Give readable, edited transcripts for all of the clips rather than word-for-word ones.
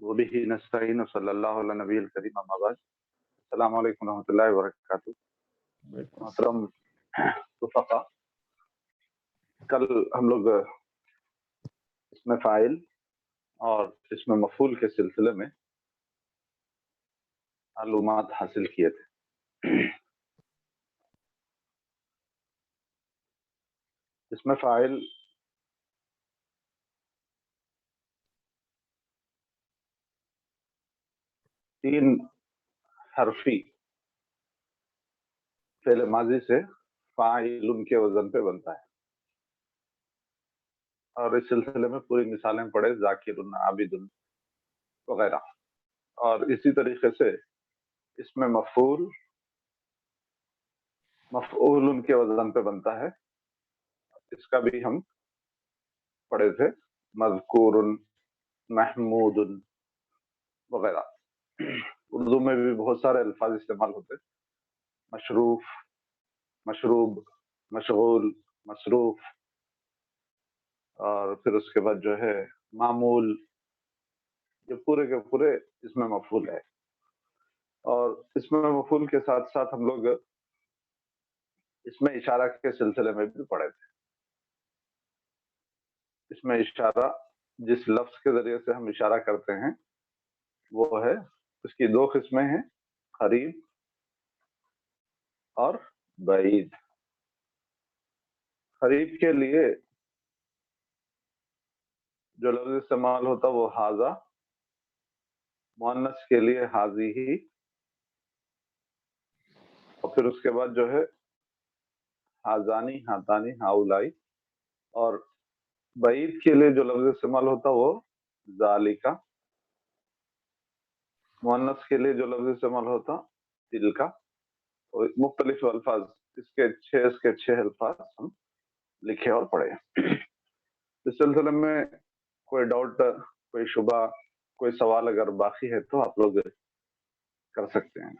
वबिही नस्तईन व सल्लल्लाहु अला नबील करीम अम्मा बाद। अस्सलामु अलैकुम रहमतुल्लाहि व बरकातुहू। मोहतरम रुफ़क़ा, कल हम लोग इसमें फ़ाइल और इसमें मफ़ूल के सिलसिले में मालूमात हासिल किए थे। इसमें फ़ाइल तीन हरफी फ़ेल माज़ी से फ़ाइलुन के वज़न पे बनता है और इस सिलसिले में पूरी मिसालें पढ़े, ज़ाकिरुन, आबिदुन वगैरह। और इसी तरीके से इसमें मफ़ऊलुन के वज़न पे बनता है, इसका भी हम पढ़े थे, मज़कूरुन, महमूदुन वगैरह। उर्दू में भी बहुत सारे अल्फाज इस्तेमाल होते हैं, मशरूफ, मशरूब, मशगूल, मसरूफ, और फिर उसके बाद जो है मामूल। ये पूरे के पूरे इसमें मफूल है। और इसमें मफूल के साथ साथ हम लोग इसमें इशारा के सिलसिले में भी पढ़े थे। इसमें इशारा, जिस लफ्ज के जरिए से हम इशारा करते हैं वो है, उसकी दो किस्में हैं, करीब और बईद। करीब के लिए जो लफ्ज इस्तेमाल होता वो हाजा, मुअन्नस के लिए हाजी ही, और फिर उसके बाद जो है हाजानी, हातानी, हाउलाई। और बईद के लिए जो लफ्ज इस्तेमाल होता वो जालिका, मुअन्नस के लिए जो लफ्ज इस्तेमाल होता तिलका। और मुख्तलिफ अल्फाज, इसके छह अल्फाज हम लिखे और पढ़े। इस सिलसिले में कोई डाउट, कोई शुबा, कोई सवाल अगर बाकी है तो आप लोग कर सकते हैं।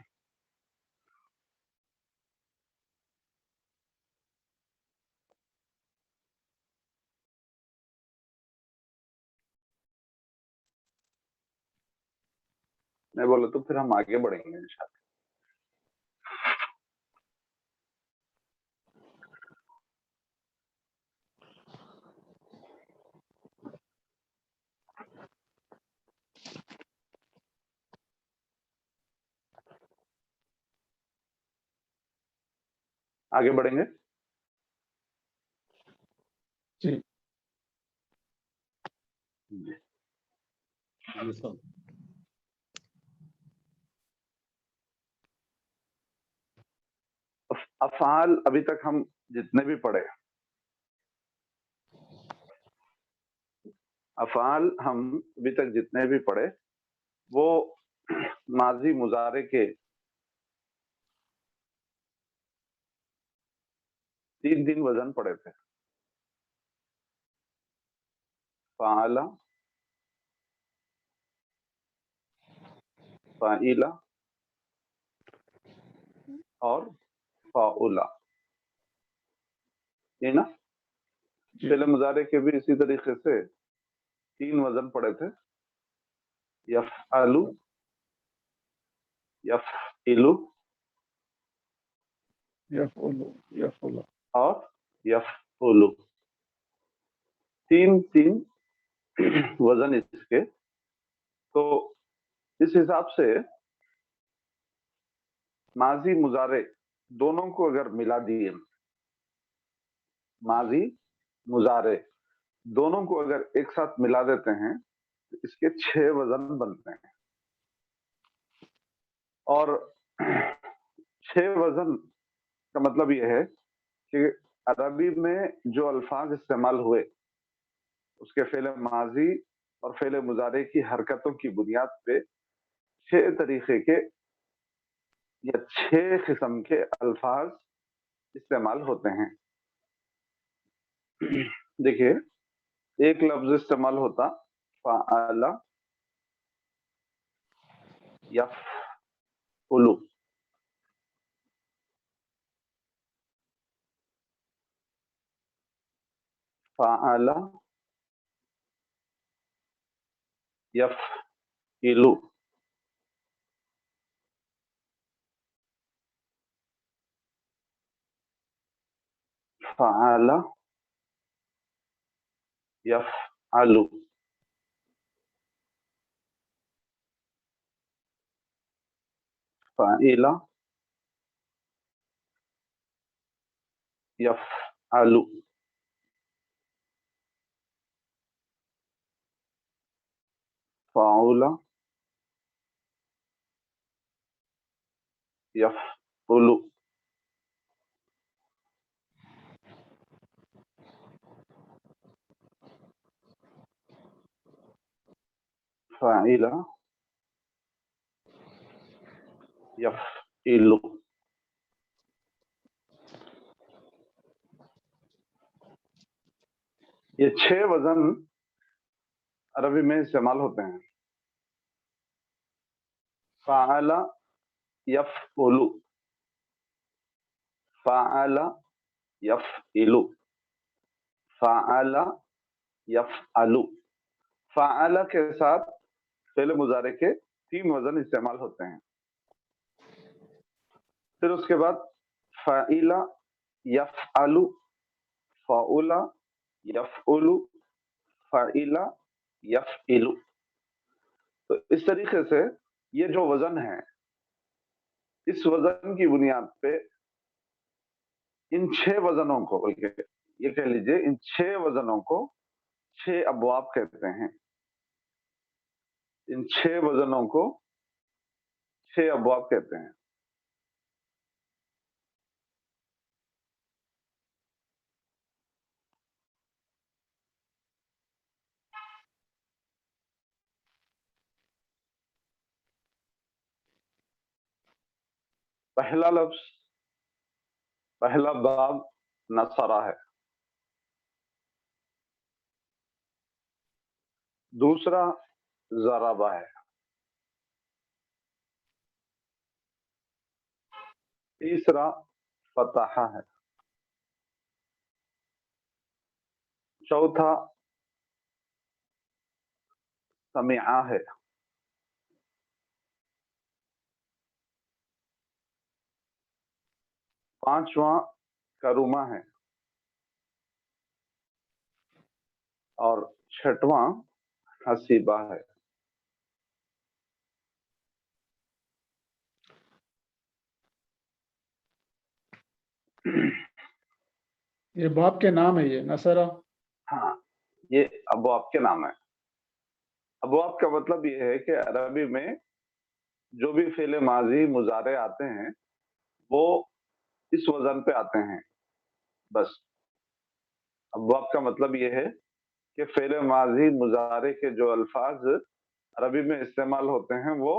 नहीं बोले तो फिर हम आगे बढ़ेंगे इंशाल्लाह। आगे बढ़ेंगे। जी अफ़आल अभी तक हम जितने भी पढ़े, अफ़आल हम अभी तक जितने भी पढ़े वो माजी मुजारे के 3 वजन पढ़े थे। फ़ाअला, फ़ाइला और फ़ाउला, ये ना। फ़िल मुजारे के भी इसी तरीके से 3 वजन पढ़े थे, यफ़अलु, यफ़इलु और यफ़उलु। 3 वजन इसके। तो इस हिसाब से माजी मुजारे दोनों को अगर मिला दिए, माजी मुजारे दोनों को अगर एक साथ मिला देते हैं तो इसके 6 वजन बनते हैं। और 6 वजन का मतलब यह है कि अरबी में जो अल्फाज इस्तेमाल हुए उसके फ़ेल माजी और फ़ेल मुजारे की हरकतों की बुनियाद पे 6 तरीके के या 6 किस्म के अल्फाज इस्तेमाल होते हैं। देखिए, एक लफ्ज इस्तेमाल होता फ़अला, यफ़उलु। फ़अला, यफ़इलु इलू, फ़अला यफ़अलु, फ़अिला यफ़अलु, फ़अउला यफ़उलु, फ़अइला यफ़इलु। ये 6 वज़न अरबी में इस्तेमाल होते हैं। फ़अला यफ़उलु, फ़अला यफ़इलु, फ़अला यफ़अलु। फ़अला के साथ फ़िल मुज़ारे के 3 वज़न इस्तेमाल होते हैं। फिर उसके बाद फ़अइला यफ़अलु, फ़अउला यफ़उलु, फ़अइला यफ़इलु। तो इस तरीके से ये जो वज़न है, इस वज़न की बुनियाद पे इन 6 वज़नों को, बल्कि ये कह लीजिए इन 6 वज़नों को 6 अबवाब कहते हैं। इन 6 वज़नों को 6 अबवाब कहते हैं। पहला लफ्ज़, पहला बाब नसरा है। दूसरा ज़रबा है। तीसरा फ़तहा है। चौथा समिआ है। पांचवा करुमा है और छठवां हसीबा है। ये बाप के नाम है, ये नसरा। हाँ, ये अबवाब के नाम है। अबवाब का मतलब ये है कि अरबी में जो भी फ़िल माज़ी मुज़ारे आते हैं, वो इस वज़न पे आते हैं, बस। अबवाब का मतलब ये है कि फ़िल माज़ी मुज़ारे के जो अल्फ़ाज़ अरबी में इस्तेमाल होते हैं, वो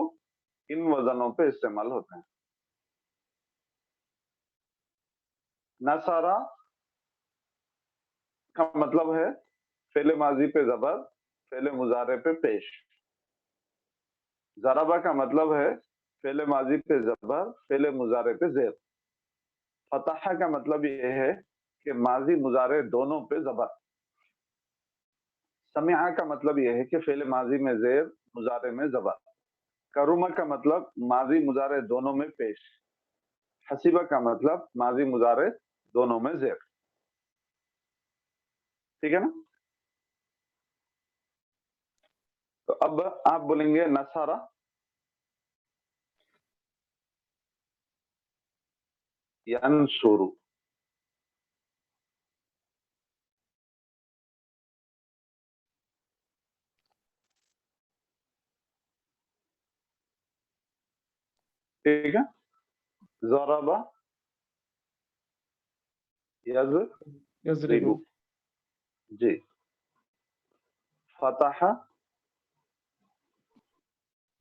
इन वज़नों पे इस्तेमाल होते हैं। नसरा का मतलब है फ़िल माज़ी पे ज़बर, फ़िल मुज़ारे पे पेश। ज़रबा का मतलब है फ़िल माज़ी पे ज़बर, फ़िल मुज़ारे पे ज़ेर। फ़तहा का मतलब ये है कि माज़ी मुज़ारे दोनों पे ज़बर। समिआ का मतलब ये है कि फ़िल माज़ी में ज़ेर, मुज़ारे में ज़बर। करुमा का मतलब माज़ी मुज़ारे दोनों में पेश। हसीबा का मतलब माज़ी मुज़ारे दोनों में ज़ेर। ठीक है ना? तो अब आप बोलेंगे नसरा, यंसुरु। ठीक है? ज़रबा यज़रिबु, यज़रिबु। जी। फ़तहा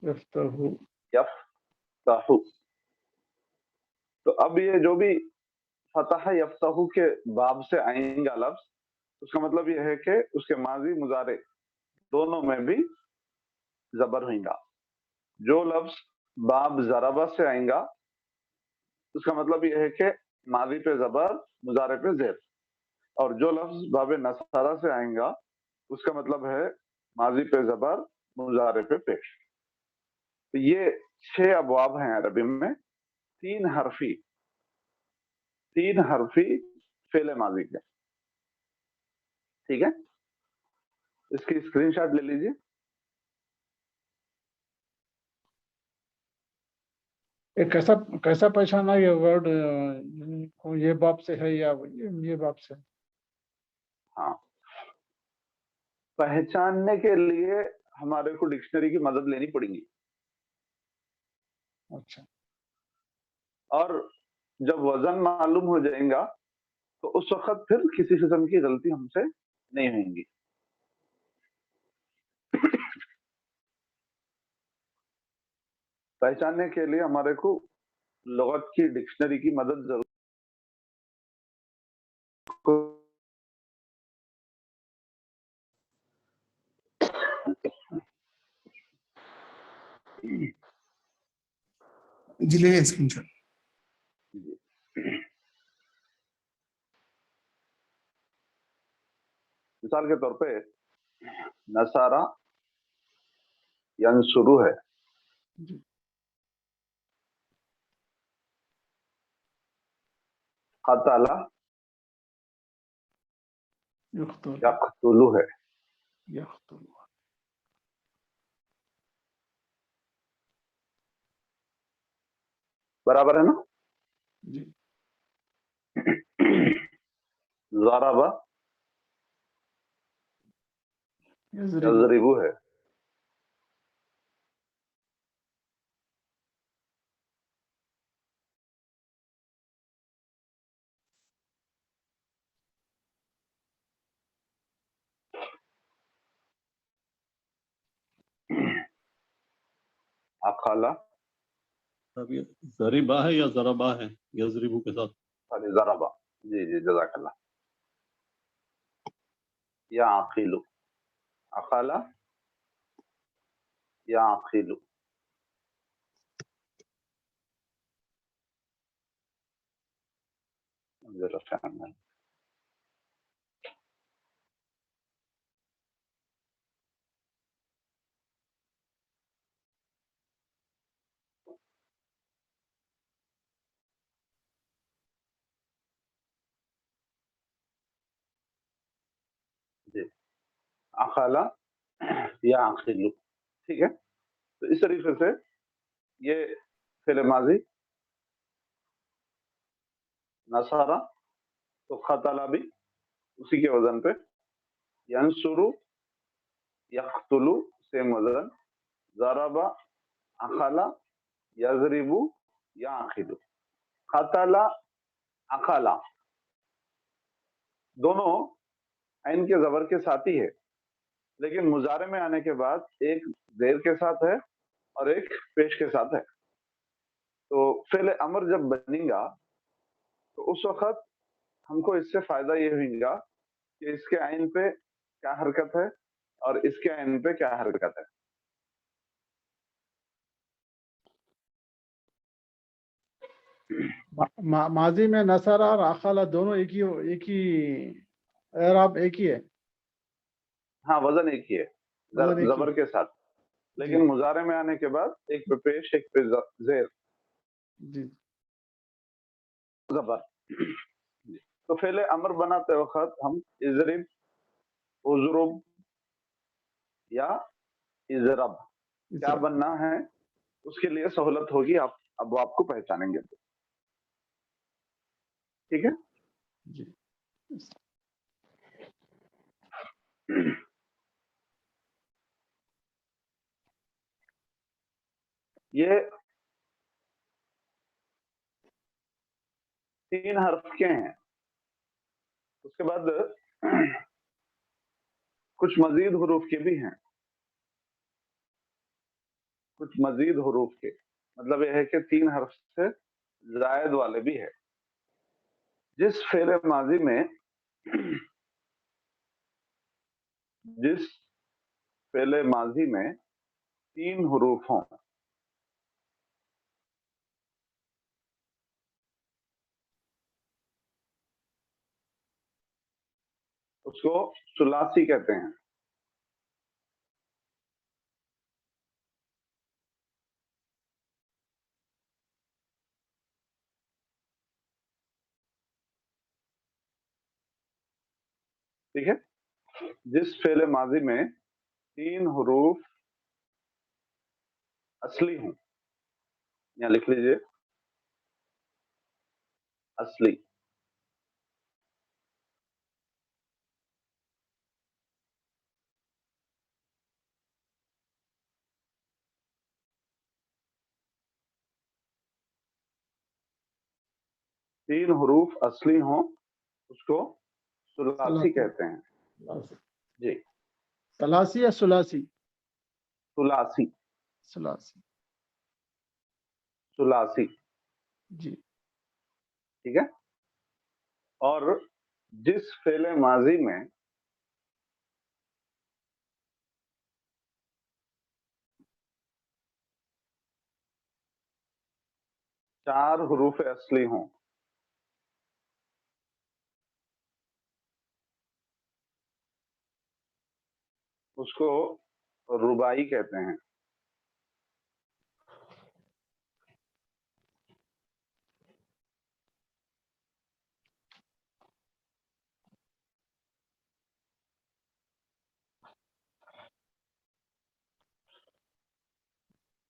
यफ्तहु। यफ़्तहु। तो अब ये जो भी फ़तहा यफ़्तहु के बाब से आएगा लफ्ज़, उसका मतलब ये है कि उसके माज़ी मुज़ारे दोनों में भी ज़बर होगा। जो लफ्ज़ बाब ज़रबा से आएगा, उसका मतलब ये है कि माज़ी पे ज़बर, मुज़ारे पे ज़ेर। और जो लफ्ज़ बाब नसरा से आएगा, उसका मतलब है माज़ी पे ज़बर, मुज़ारे पे पेश। تو یہ 6 ابواب ہیں عربی میں، 3 حرفی فعل ماضی کے. ٹھیک ہے، اس کی اسکرین شاٹ لے لیجیے. کیسا پہچانا یہ ورڈ یہ باب سے ہے یا یہ باب سے؟ ہاں، پہچاننے کے لیے ہمارے کو ڈکشنری کی مدد لینی پڑے گی. اچھا، اور جب وزن معلوم ہو جائے گا تو اس وقت پھر کسی قسم کی غلطی ہم سے نہیں ہوئیں گی. پہچاننے کے لیے ہمارے کو لغت کی ڈکشنری کی مدد ضرور. جی لے اسکرین شاٹ. مثال کے طور پہ نصارہ ینصرو ہے، قتل یقتل ہے. برابر ہے نا؟ جی. ضرب یضرب ہے. اقلا ضریبہ ہے یا ضربہ ہے یضربو کے ساتھ؟ سوری ضربہ. جی جی جزاک اللہ. یا عقیل، اقلا یا عقیل. جی اقلا یا عقیل. ٹھیک ہے، تو اس طریقے سے یہ فعل ماضی نصارہ تو قتل بھی اسی کے وزن پہ، ینصرو یقتلو سیم وزن، ضرب اقلا یضرب یعقل. قتل اقلا دونوں عین کے زبر کے ساتھ ہی ہے، لیکن مضارع میں آنے کے بعد ایک زیر کے ساتھ ہے اور ایک پیش کے ساتھ ہے. تو فعل امر جب بنے گا تو اس وقت ہم کو اس سے فائدہ یہ ہوئے گا کہ اس کے عین پہ کیا حرکت ہے اور اس کے عین پہ کیا حرکت ہے. ماضی میں نصارہ اور اقلا دونوں ایک ہی اعراب ایک ہی ہے. ہاں، وزن ایک ہی ہے وزن ایک ہی. زبر کے ساتھ، لیکن جی. مضارع میں آنے کے بعد ایک پہ پیش ایک پہ زیر جی. زبر. تو فعل امر بناتے وقت ہم اضرب، اضرب یا اضرب کیا بننا ہے اس کے لیے سہولت ہوگی. اب وہ آپ کو پہچانیں گے. ٹھیک ہے. جی. یہ 3 حرف کے ہیں. اس کے بعد کچھ مزید حروف کے بھی ہیں، کچھ مزید حروف کے مطلب یہ ہے کہ 3 حرف سے زائد والے بھی ہے. جس فعل ماضی میں 3 حروف ہوں اس کو ثلاثی کہتے ہیں. ٹھیک ہے, جس فعل ماضی میں 3 حروف اصلی ہوں, یہاں لکھ لیجئے اصلی. تین حروف اصلی ہوں اس کو ثلاثی کہتے ہیں. جی, ثلاثی یا ثلاثی؟ ثلاثی. ثلاثی. ثلاثی. جی ٹھیک ہے. اور جس فعل ماضی میں چار حروف اصلی ہوں اس کو رباعی کہتے ہیں.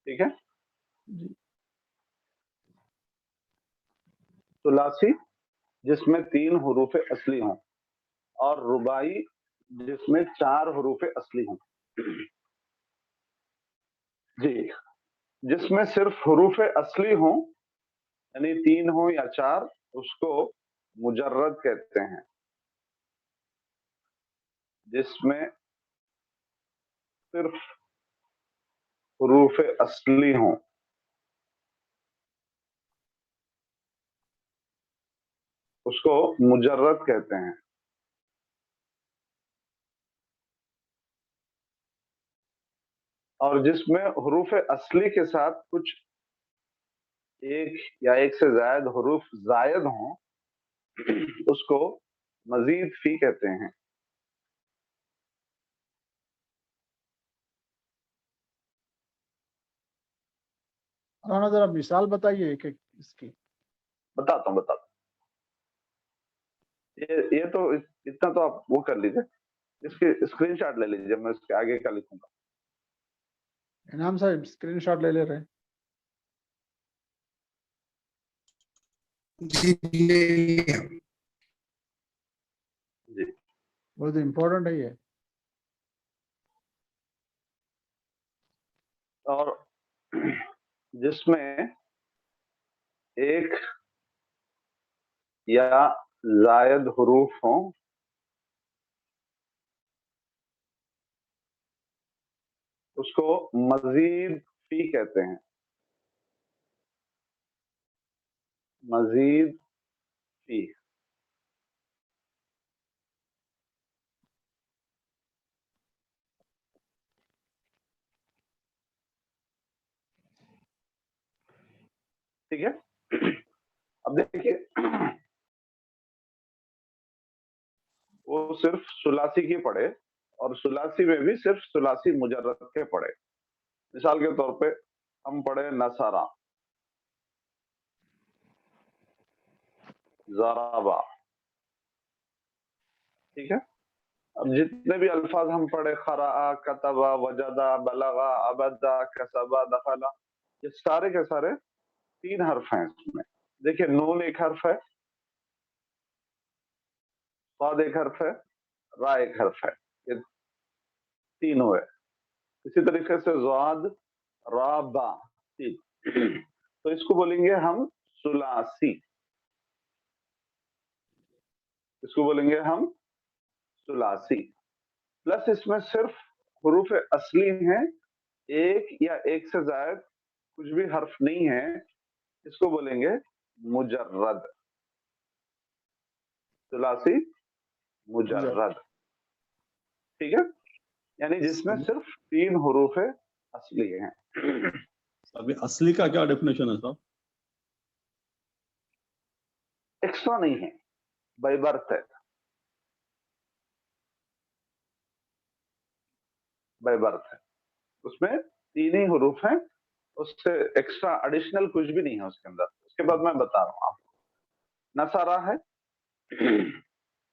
ٹھیک ہے. جی ثلاثی جس میں 3 حروف اصلی ہوں, اور رباعی جس میں 4 حروف اصلی ہوں. جی, جس میں صرف حروف اصلی ہوں یعنی 3 ہوں یا 4 اس کو مجرد کہتے ہیں. جس میں صرف حروف اصلی ہوں اس کو مجرد کہتے ہیں. اور جس میں حروف اصلی کے ساتھ کچھ ایک یا ایک سے زائد حروف زائد ہوں اس کو مزید فی کہتے ہیں. مولانا ذرا مثال بتائیے کہ اس کی. بتاتا ہوں. یہ تو اتنا تو آپ وہ کر لیجیے, اس کی اسکرین شاٹ لے لیجیے, میں اس کے آگے کا لکھوں گا. انعام صاحب اسکرین شاٹ لے لے رہے ہیں. جی جی, بہت امپورٹنٹ ہے یہ. اور جس میں ایک یا زائد حروف ہوں اس کو مزید فی کہتے ہیں. مزید فی. ٹھیک ہے. اب دیکھیے وہ صرف ثلاثی کی پڑھے اور ثلاثی میں بھی صرف ثلاثی مجرد کے پڑھے. مثال کے طور پہ ہم پڑھے نصارا, ضربا. ٹھیک ہے. اب جتنے بھی الفاظ ہم پڑھے قرأ, کتبا, وجدا, بلغا, ابدا, کسبا, دخلا, یہ سارے کے سارے 3 حرف ہیں اس میں. دیکھیے نون ایک حرف ہے, صاد ایک حرف ہے, را ایک حرف ہے, یہ 3 ہوئے. اسی طریقے سے ضاد, را, با, 3. تو اس کو بولیں گے ہم ثلاثی. اس کو بولیں گے ہم ثلاثی. پلس اس میں صرف حروف اصلی ہیں, ایک یا ایک سے زائد کچھ بھی حرف نہیں ہے, اس کو بولیں گے مجرد. ثلاثی مجرد. ٹھیک ہے. یعنی جس میں صرف 3 حروف اصلی ہیں. ابھی اصلی کا کیا ڈیفینیشن ہے صاحب؟ ایکسٹرا نہیں ہے, بائی برتھ ہے. بائی برتھ ہے, اس میں 3 ہی حروف ہیں, اس سے ایکسٹرا ایڈیشنل کچھ بھی نہیں ہے اس کے اندر. اس کے بعد میں بتا رہا ہوں آپ کو. نصارا ہے,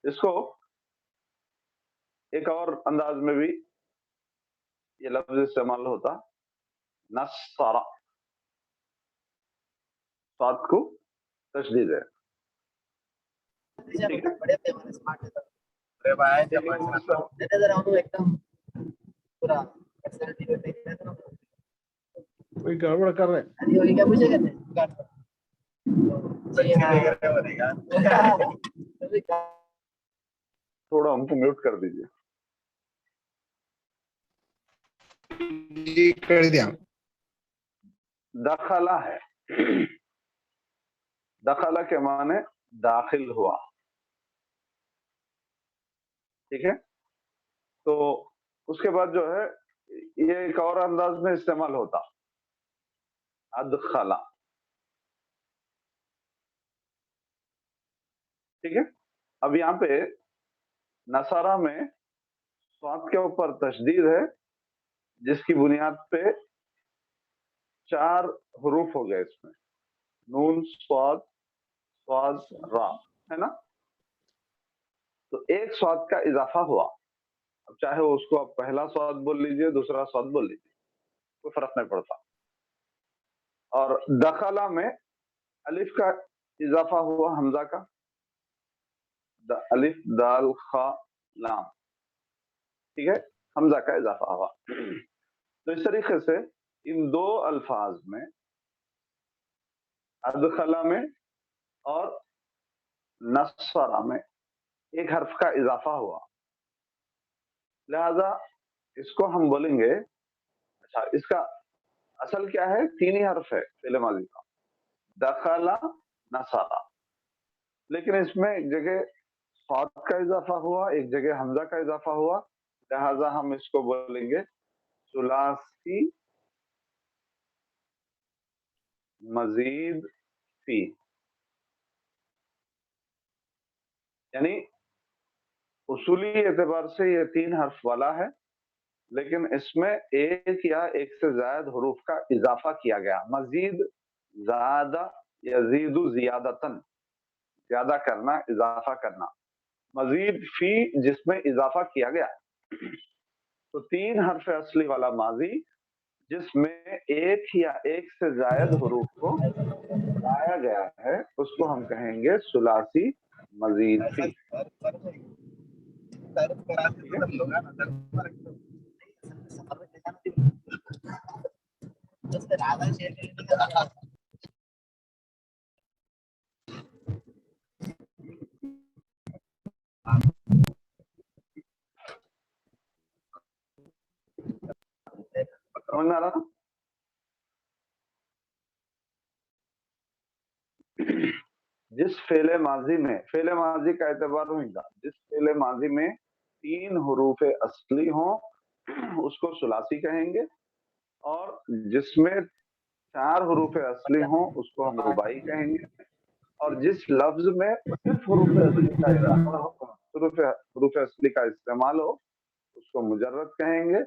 اس کو एक और अंदाज में भी ये लफ्ज इस्तेमाल होता, नस्सरा, सात को तशदीद है। ठीक है, बड़े पैमाने स्मार्ट है अरे भाई जब मैंने जरा उनको एकदम पूरा पर्सनालिटी को देख रहे थे ना कोई गड़बड़ कर रहे हैं। अरे वही क्या पूछे कहते हैं थोड़ा हमको म्यूट कर दीजिए। जी कर दिया। दखला है, दखला के माने दाखिल हुआ। ठीक है, तो उसके बाद जो है ये एक और अंदाज में इस्तेमाल होता, अदखला। ठीक है, अब यहाँ पे नसारा में स्वाद के ऊपर तशदीद है, जिसकी बुनियाद पे 4 हरूफ हो गए इसमें, नून स्वाद स्वाद रा, है ना। तो एक स्वाद का इजाफा हुआ। अब चाहे उसको आप पहला स्वाद बोल लीजिए, दूसरा स्वाद बोल लीजिए, कोई फर्क नहीं पड़ता। और दखला में अलिफ का इजाफा हुआ हमजा का, अलिफ दाल खा लाम। ठीक है, हमजा का इजाफा हुआ। तो इस तरीके से इन दो अल्फाज में, अदखला में और नस्सरा में, एक हर्फ का इजाफा हुआ। लिहाजा इसको हम बोलेंगे, अच्छा इसका असल क्या है, 3 ही हर्फ है फ़िल माज़ी का, दखला नसरा, लेकिन इसमें एक जगह साद का इजाफा हुआ, एक जगह हमजा का इजाफा हुआ। लिहाजा हम इसको बोलेंगे सुलासी मजीद फी, यानी उसूली एतबार से ये 3 हर्फ वाला है, लेकिन इसमें एक या एक से ज्यादा हरूफ का इजाफा किया गया। मजीद, ज़्यादा, यजीदु ज़ियादतन, ज्यादा करना, इजाफा करना। मजीद फी, जिसमें इजाफा किया गया। तो 3 हर्फ असली वाला माजी जिसमें एक या एक से ज्यादा हरूफ को लाया गया है, उसको हम कहेंगे सुलासी मजीद फी। समझ में आ रहा था? जिस फेले माजी में, फेले माजी का एतबार होगा, जिस फेले माजी में 3 हरूफ असली हों उसको सुलासी कहेंगे, और जिसमें 4 हरूफ असली हों उसको हम रुबाई कहेंगे, और जिस लफ्ज में सिर्फ हरूफ असली का इजाफा हो, हरूफ असली का इस्तेमाल हो, उसको मुजर्रद कहेंगे,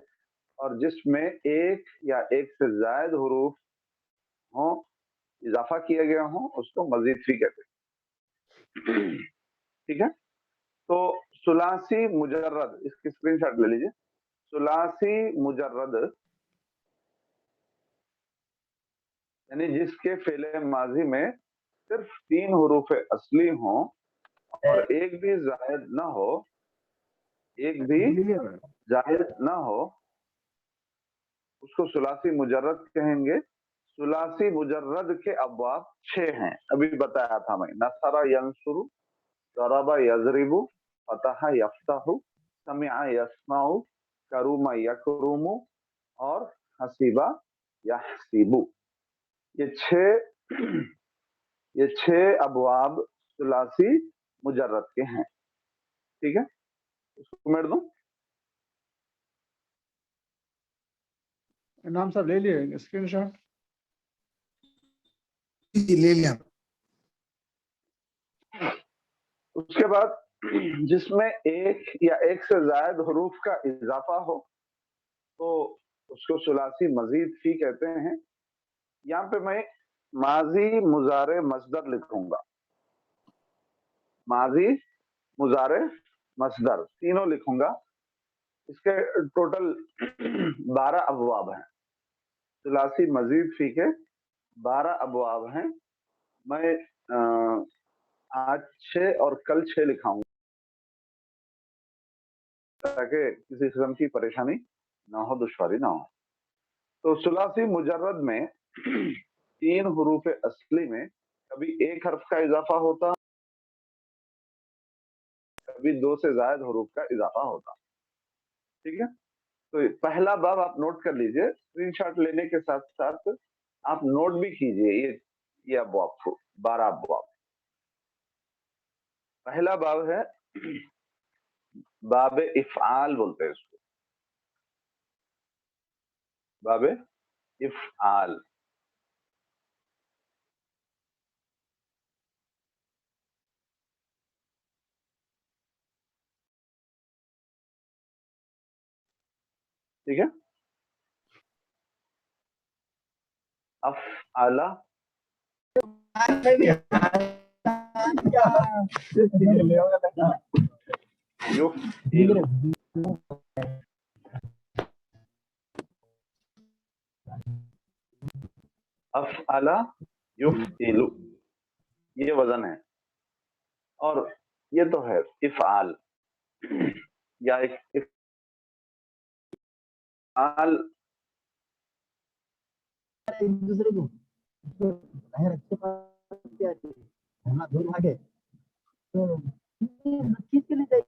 और जिसमें एक या एक से ज्यादा हरूफ हो, इजाफा किया गया हो, उसको मजीद फी कहते हैं। ठीक है, तो सुलासी मुजर्रद, इसकी स्क्रीनशॉट ले लीजिए। सुलासी मुजर्रद यानी जिसके फेले माजी में सिर्फ 3 हरूफ असली हों और एक भी जायद ना हो, एक भी जायद ना हो, उसको सुलासी मुजर्रद कहेंगे। सुलासी मुजर्रद के अब्वाब 6 हैं, अभी बताया था मैं। नसरा यंसुरु, ज़रबा यज़रिबु, फतहा यफ्तहु, समिअ यस्मउ, करुमा यकरुमु और हसीबा यहसीबु। ये 6 अबवाब सुलासी मुजर्रद के हैं। ठीक है, इसको मेड़ दूं। नाम साहब ले लिए स्क्रीनशॉट? जी ले लिया। उसके बाद जिसमें एक या एक से ज्यादा हरूफ का इजाफा हो तो उसको सुलासी मजीद फी कहते हैं। यहाँ पे मैं माजी मुजारे मसदर लिखूंगा, माजी मुजारे मसदर तीनों लिखूंगा। इसके टोटल 12 अबवाब हैं। सुलासी मजीद फी के 12 अबवाब हैं। मैं आज 6 और कल 6 लिखाऊंगा ताकि किसी किस्म की परेशानी ना हो, दुश्वारी ना हो। तो सुलासी मुजर्रद में 3 हरूफ असली में कभी एक हर्फ का इजाफा होता, कभी 2 से ज्यादा हरूफ का इजाफा होता। ठीक है, तो पहला बाब आप नोट कर लीजिए, स्क्रीनशॉट लेने के साथ साथ आप नोट भी कीजिए। ये अबवाब 12 अबवाब। पहला बाब है बाब इफ़आल बोलते हैं इसको, बाब इफ़आल। ठीक है, अफ़अला युफ़इलु, अफ़अला युफ़इलु, ये वजन है। और ये तो है इफ़आल या इफ़आल। एक दूसरे को बाहर अच्छे पास क्या है दूर भागे तो खींच के ले जाए।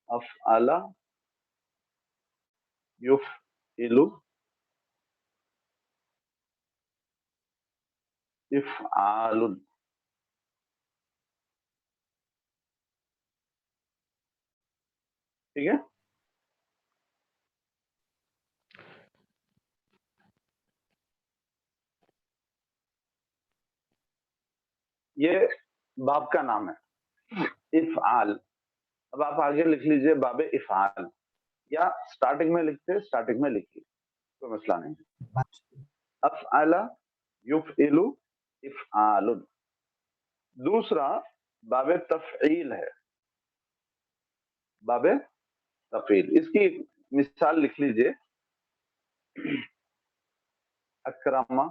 अफ़अला युफ़इलु इफ़आलुन। ठीक है, ये बाब का नाम है इफ़आल। अब आप आगे लिख लीजिए बाब इफ़आल, या स्टार्टिंग में लिखते स्टार्टिंग में लिखिए, कोई मसला नहीं। अफ़अला युफ़इलु इफ़आलुन। दूसरा बाब तफ़ईल है, बाब तफ़ईल। इसकी मिसाल लिख लीजिए, अकरमा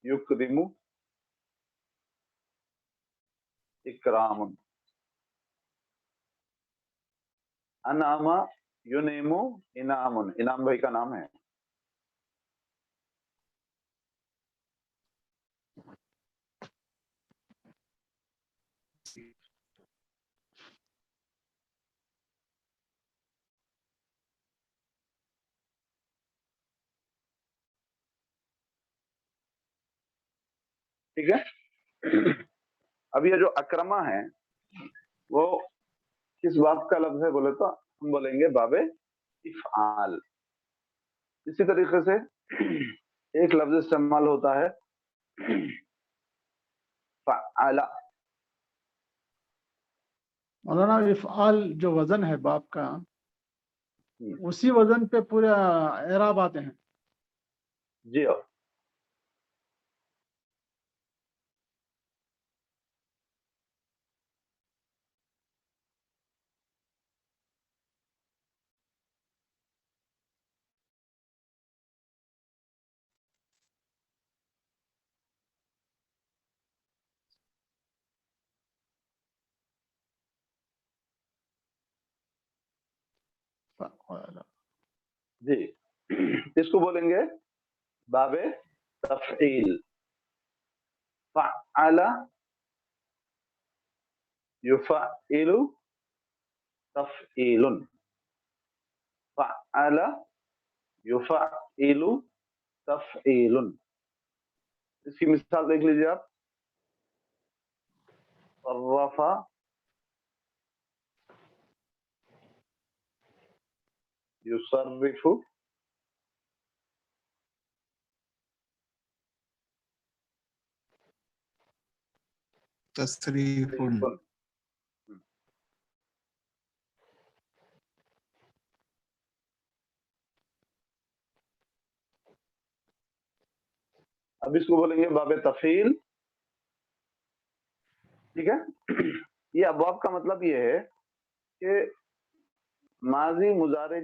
युकरिमु इकरामुन, अनामा युनेमु इनामुन। इनाम भाई का नाम है। ठीक है, अब ये जो अकरमा है वो किस बाब का लफ्ज है बोले तो हम बोलेंगे बाबे इफ़आल। इसी तरीके से एक लफ्ज इस्तेमाल होता है फ़अला। मौलाना इफ़आल जो वजन है बाप का, उसी वजन पे पूरे एराब आते हैं। जी हाँ, जी इसको बोलेंगे बाबे तफ़ईल। फ़अला युफ़इलु तफ़ईलुन, फ़अला युफ़इलु तफ़ईलुन। इसकी मिसाल देख लीजिए आप, सर्रफ़ा युसर्रिफ़ु तसरीफुन। तसरीफ़ुन। اب اس کو بولیں گے باب تفعیل. ٹھیک ہے. یہ ابواب کا مطلب یہ ہے کہ ماضی مضارع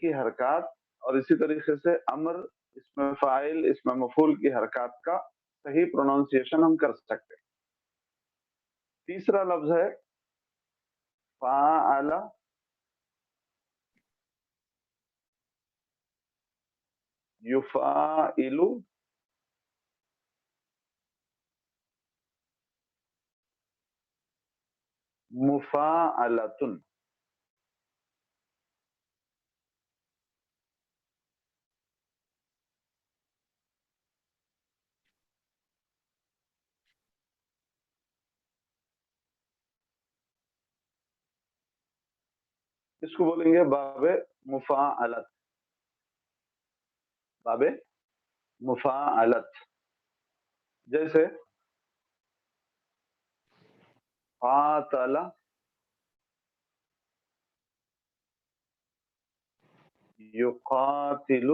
کی حرکات اور اسی طریقے سے امر، اسم فاعل، اسم مفعول کی حرکات کا صحیح پروننسیشن ہم کر سکتے ہیں. تیسرا لفظ ہے فاعل، یفاعل، مفاعلۃ. اس کو بولیں گے باب مفاعلت. باب مفاعلت جیسے قاتل، یقاتل،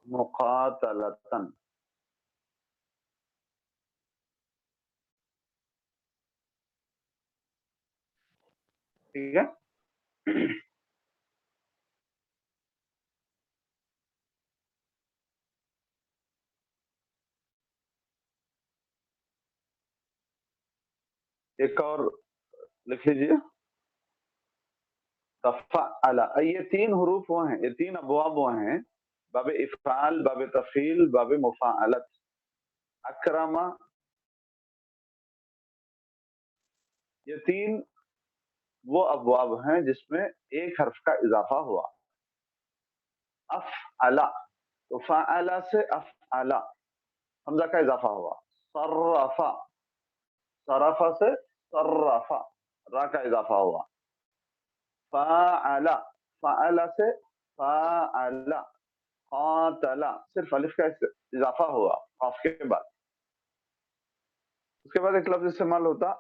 مقاتلتن. ٹھیک ہے. ایک اور لکھ لیجیے تفعل. یہ تین حروف وہ ہیں، یہ تین ابواب وہ ہیں، باب افعال، باب تفعیل، باب مفاعلت. اکرم، یہ تین وہ ابواب ہیں جس میں ایک حرف کا اضافہ ہوا. افعل، تو فعل سے افعل حمزہ کا اضافہ ہوا. صرف، صرف سے صرف را کا اضافہ ہوا. فاعل، فاعل سے فاعل. قاتل، صرف الف کا اضافہ ہوا قاف کے بعد. اس کے بعد ایک لفظ استعمال ہوتا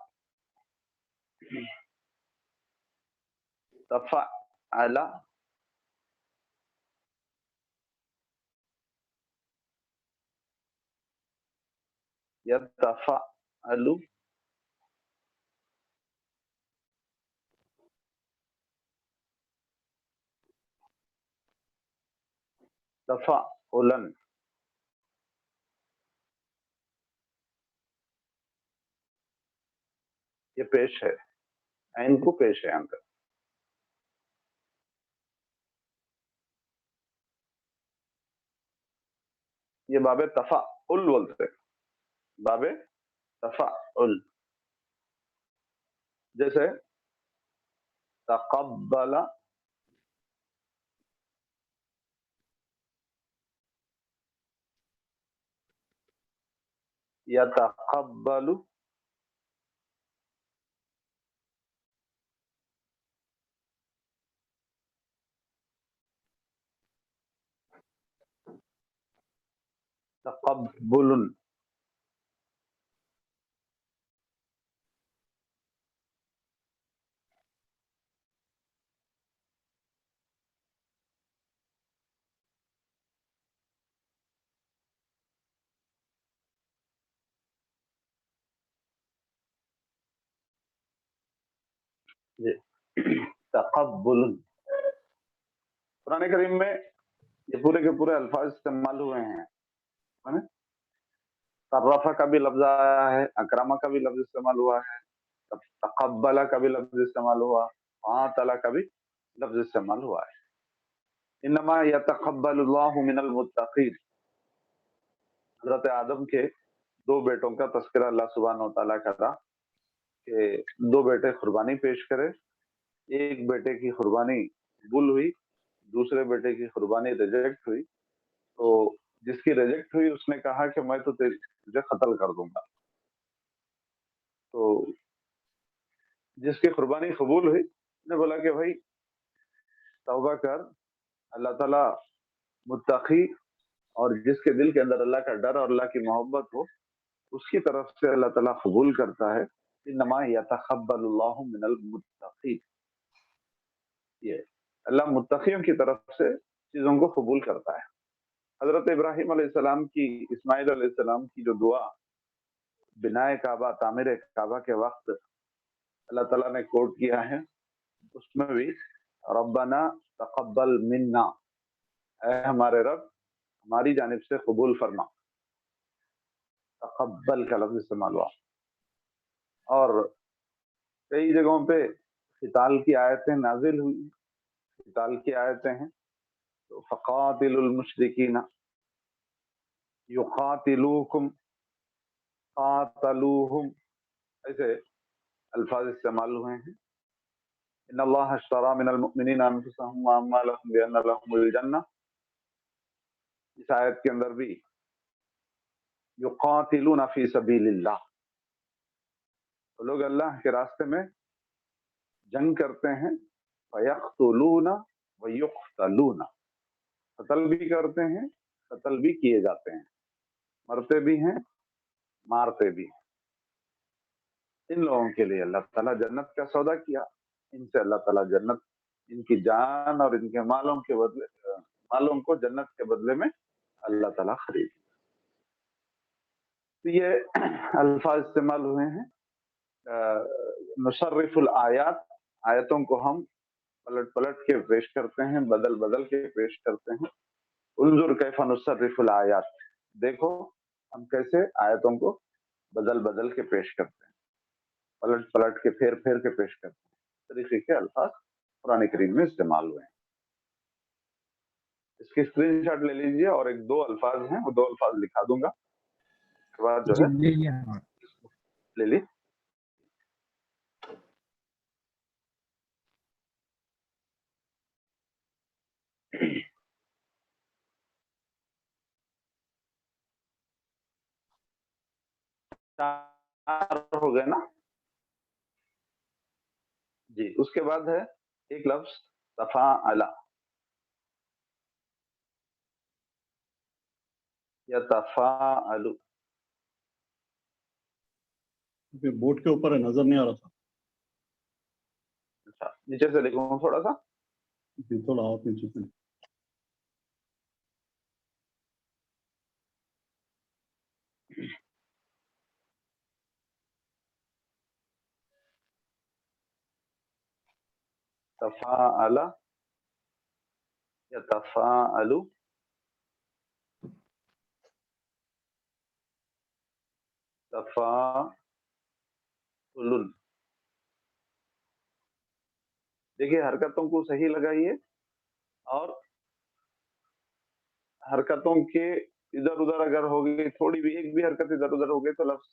تفعل، یتفعل، تفعلا. یہ پیش ہے، عین کو پیش ہے اندر. یہ باب تفعل بولتے ہیں، باب تفعل. جیسے تقبل، یتقبل، تقبل. تقبل. قرآن کریم میں یہ پورے کے پورے الفاظ استعمال ہوئے ہیں. صرفہ کا بھی لفظ آیا ہے، اکرمہ کا بھی لفظ استعمال ہوا ہے، تقبل کا بھی لفظ استعمال ہوا، قاتل کا بھی لفظ استعمال ہوا ہے. انما یتقبل اللہ من المتقین. حضرت آدم کے دو بیٹوں کا تذکرہ اللہ سبحانہ و تعالیٰ کرا کہ دو بیٹے قربانی پیش کرے. ایک بیٹے کی قربانی قبول ہوئی، دوسرے بیٹے کی قربانی ریجیکٹ ہوئی. تو جس کی ریجیکٹ ہوئی اس نے کہا کہ میں تو تجھے قتل کر دوں گا. تو جس کی قربانی قبول ہوئی نے بولا کہ بھائی توبہ کر، اللہ تعالیٰ متقی اور جس کے دل کے اندر اللہ کا ڈر اور اللہ کی محبت ہو اس کی طرف سے اللہ تعالیٰ قبول کرتا ہے. انما یتقبل اللہ من المتقین. ये अल्लाह मुत्तकियों की तरफ से चीज़ों को कबूल करता है। हज़रत इब्राहीम अलैहिस्सलाम की, इस्माइल अलैहिस्सलाम की जो दुआ बिनाए काबा, तामीर काबा के वक़्त अल्लाह ताला ने कोट किया है, उसमें भी रब्बना तक़ब्बल मिन्ना, ऐ हमारे रब हमारी जानिब से कबूल फरमा। तक़ब्बल का लफ्ज़ इस्तेमाल हुआ। और कई जगहों पे क़िताल की आयतें नाज़िल हुई, क़िताल की आयतें हैं, तो फ़क़ातिलुल मुशरिकीना युक़ातिलूकुम क़ातलूहुम, ऐसे अल्फाज इस्तेमाल हुए हैं। इन्नल्लाह अश्तरा मिनल मुअमिनीना अनफुसहम व अम्वालहुम बिअन्ना लहुमुल जन्नह, इस आयत के अंदर भी युक़ातिलूना फी सबीलिल्लाह, तो लोग अल्लाह के रास्ते में जंग करते हैं, फयक़्तुलूना व युक़्तलूना, कत्ल भी करते हैं, कत्ल भी किए जाते हैं, मरते भी हैं, मारते भी हैं। इन लोगों के लिए अल्लाह ताला जन्नत का सौदा किया, इनसे अल्लाह ताला जन्नत, इनकी जान और इनके मालों के बदले, मालों को जन्नत के बदले में अल्लाह ताला खरीद। तो ये अल्फाज इस्तेमाल हुए हैं। नुसर्रिफुल आयात, आयतों को हम पलट पलट के पेश करते हैं, बदल बदल के पेश करते हैं। उन्जुर कैफ़ नुसर्रिफुल आयात, देखो हम कैसे आयतों को बदल बदल के पेश करते हैं, पलट पलट के फेर फेर के पेश करते हैं। तरीके के अल्फाज कुरान करीम में इस्तेमाल हुए हैं। इसकी स्क्रीनशॉट ले लीजिए और एक दो अल्फाज हैं, वो दो अल्फाज लिखा दूंगा, उसके बाद जो जी है ले लिया। ले ली। चार हो गए ना जी। उसके बाद है एक लफ्ज तफाअला या तफाअलु। बोर्ड के ऊपर है, नजर नहीं आ रहा था। अच्छा, नीचे से लिखूं थोड़ा सा। जी, थोड़ा आप नीचे से। तफाअला या तफाअलु, तफाउलुन। देखिए हरकतों को सही लगाइए और हरकतों के इधर उधर अगर हो गई, थोड़ी भी एक भी हरकत इधर उधर हो गई तो लफ्ज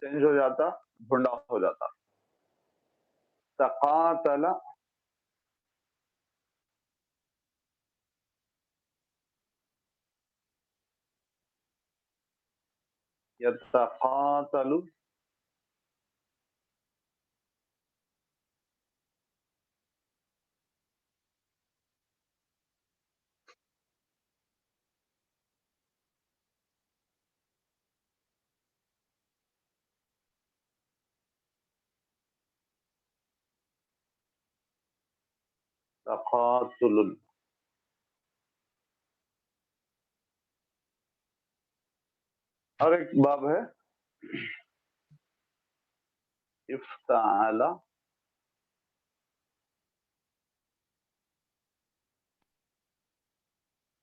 चेंज हो जाता, भुंडा हो जाता। तकातला, यतकातलु, तकातुलुन। और एक बाब है इफ्ताला,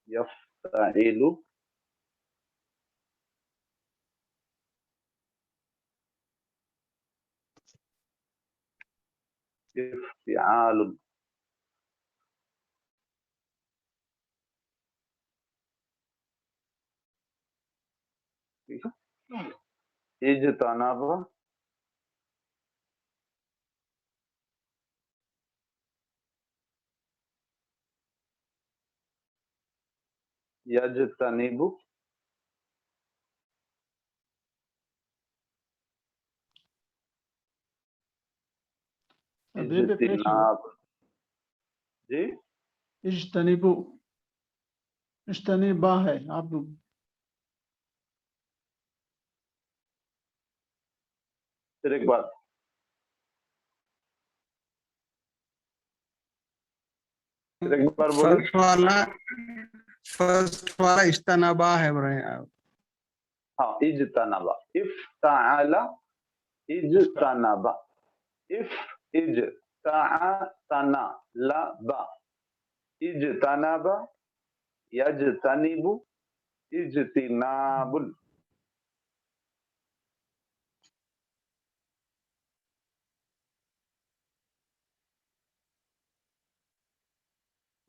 यफ्ताइलु, इफ्तिआलुन। ठीक है। इज्तनाबा, यजतनिबु, अभी भी पेश हो। इज्तिनाब। जी इज्तनिबु, इज्तनिबा है आप। फिर एक बात, फिर एक बार बोलो। फर्स्ट वाला इस्तानाबा है बोले आप। हाँ, इज्तनाबा, इफ्ताला इज्तनाबा, इज्तनाबा, इज्तनाबा, यज्तनिबु, इज्तिनाबुन।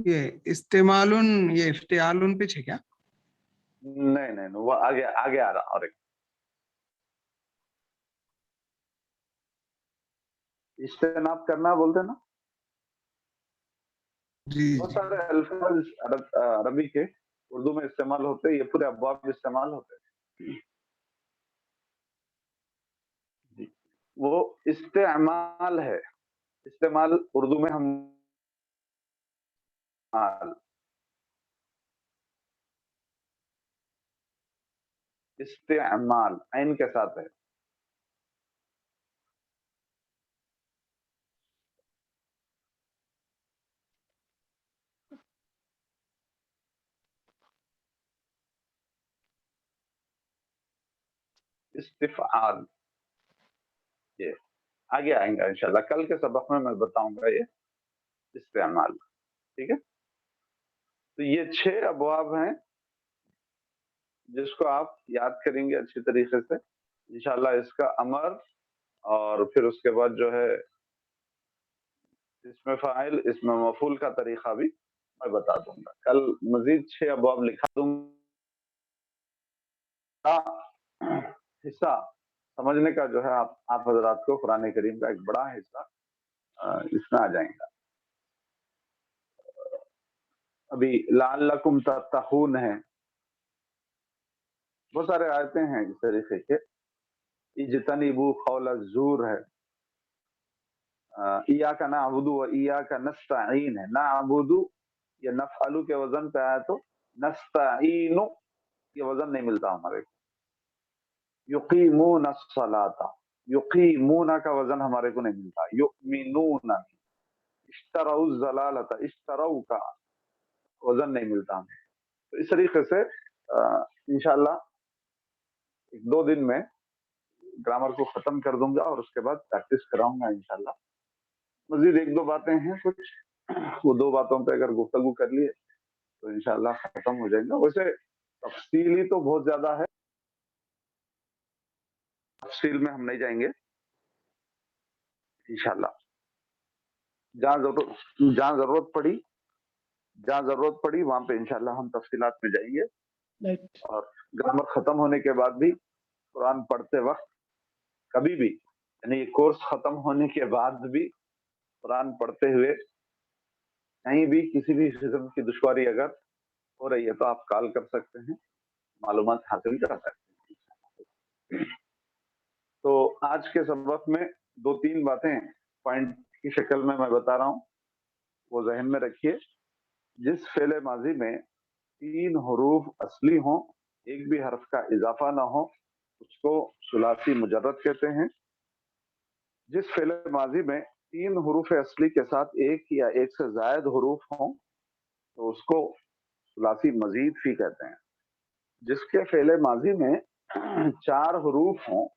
ये इस्तेमालुन, ये इफ्तियालुन पीछे क्या? नहीं नहीं, वो आगे आगे आ रहा। और एक इज्तनाब करना बोलते हैं ना, जी बहुत जी। सारे अल्फाज अरबी के उर्दू में इस्तेमाल होते हैं, ये पूरे अब्वाब में इस्तेमाल होते हैं। वो इस्तेमाल है, इस्तेमाल उर्दू में हम इस्तेमाल ऐन के साथ है। इस्तिफआल, ये आगे आएंगे इंशाल्लाह, कल के सबक में मैं बताऊंगा ये इस्तेमाल। ठीक है, तो ये 6 अबवाब हैं जिसको आप याद करेंगे अच्छी तरीके से इंशाल्लाह। इसका अमर और फिर उसके बाद जो है इसमें फाइल, इसमें मफूल का तरीका भी मैं बता दूंगा। कल मजीद 6 अबवाब लिखा दूंगा। हिस्सा समझने का जो है आप हजरात को कुरान करीम का एक बड़ा हिस्सा इसमें आ जाएगा। अभी लअल्लकुम तत्तकून है, बहुत सारे आयते हैं इस तरीके के। इज्तनिबू कौल ज़ूर है, इय्याका नअबुदु व इय्याका नस्तईन है। नअबुदु ये नफ़अलु के वजन पे आया तो नस्तईनु ये वजन नहीं मिलता हमारे को। युकीमून अस्सलाता, युकीमूना का वजन हमारे को नहीं मिलता। युमिनूना, इश्तरऊ ज़लालता, इश्तरऊ का वजन नहीं मिलता हमें। तो इस तरीके से इंशाल्लाह 1-2 दिन में ग्रामर को खत्म कर दूंगा और उसके बाद प्रैक्टिस कराऊंगा इंशाल्लाह। मजीद 1-2 बातें हैं कुछ, वो 2 बातों पे अगर गुफ्तगू कर लिए तो इंशाल्लाह खत्म हो जाएगा। वैसे तफसीली तो बहुत ज्यादा है, तफसील में हम नहीं जाएंगे इंशाल्लाह। जहाँ जरूरत पड़ी वहां पे इंशाल्लाह हम तफसीलात में जाएंगे। और ग्रामर खत्म होने के बाद भी कुरान पढ़ते वक्त कभी भी, यानी ये कोर्स खत्म होने के बाद भी कुरान पढ़ते हुए कहीं भी किसी भी किस्म की दुश्वारी अगर हो रही है तो आप कॉल कर सकते हैं, मालूमात हासिल कर सकते हैं। तो आज के सबक में 2-3 बातें पॉइंट की शक्ल में मैं बता रहा हूँ, वो जहन में रखिए। जिस फेले माजी में 3 हरूफ असली हों, एक भी हर्फ का इजाफा ना हो, उसको सुलासी मुजर्रद कहते हैं। जिस फेले माजी में 3 हरूफ असली के साथ एक या एक से ज्यादा हरूफ हों तो उसको सुलासी मजीद फी कहते हैं। जिसके फेले माजी में 4 हरूफ हों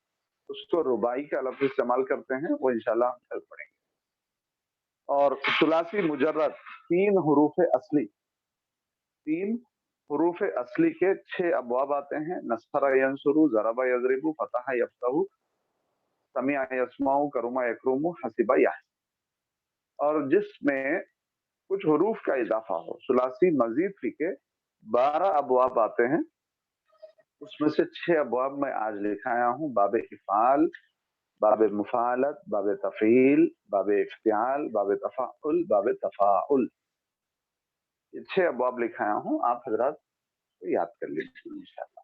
उसको रुबाई का लफ्ज इस्तेमाल करते हैं, वो इंशाल्लाह हम कल पढ़ेंगे। और सुलासी मुजर्रद 3 हरूफ असली, 3 हरूफ असली के 6 अबवाब आते हैं। नसरा यंसुरु, ज़रबा यज़रिबु, फतह यफ्तहु, समिअ यस्माउ, करुमा यकरुमु, हसिबा यहसिबु। और जिसमें कुछ हरूफ का इजाफा हो, सुलासी मजीद फी के 12 अबवाब आते हैं। उसमें से 6 अबवाब मैं आज लिखाया हूँ। बाबे इफ़ाल, बाबे मुफ़ालत, बाबे तफ़ील, बाबे इफ्तियाल, बाबे तफ़ाउल, बाबे तफ़ाउल, ये 6 अबवाब लिखाया हूँ। आप हजरात को याद कर लीजिए इंशाल्लाह।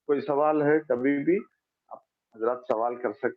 कोई सवाल है कभी भी आप हजरात सवाल कर सकते हैं।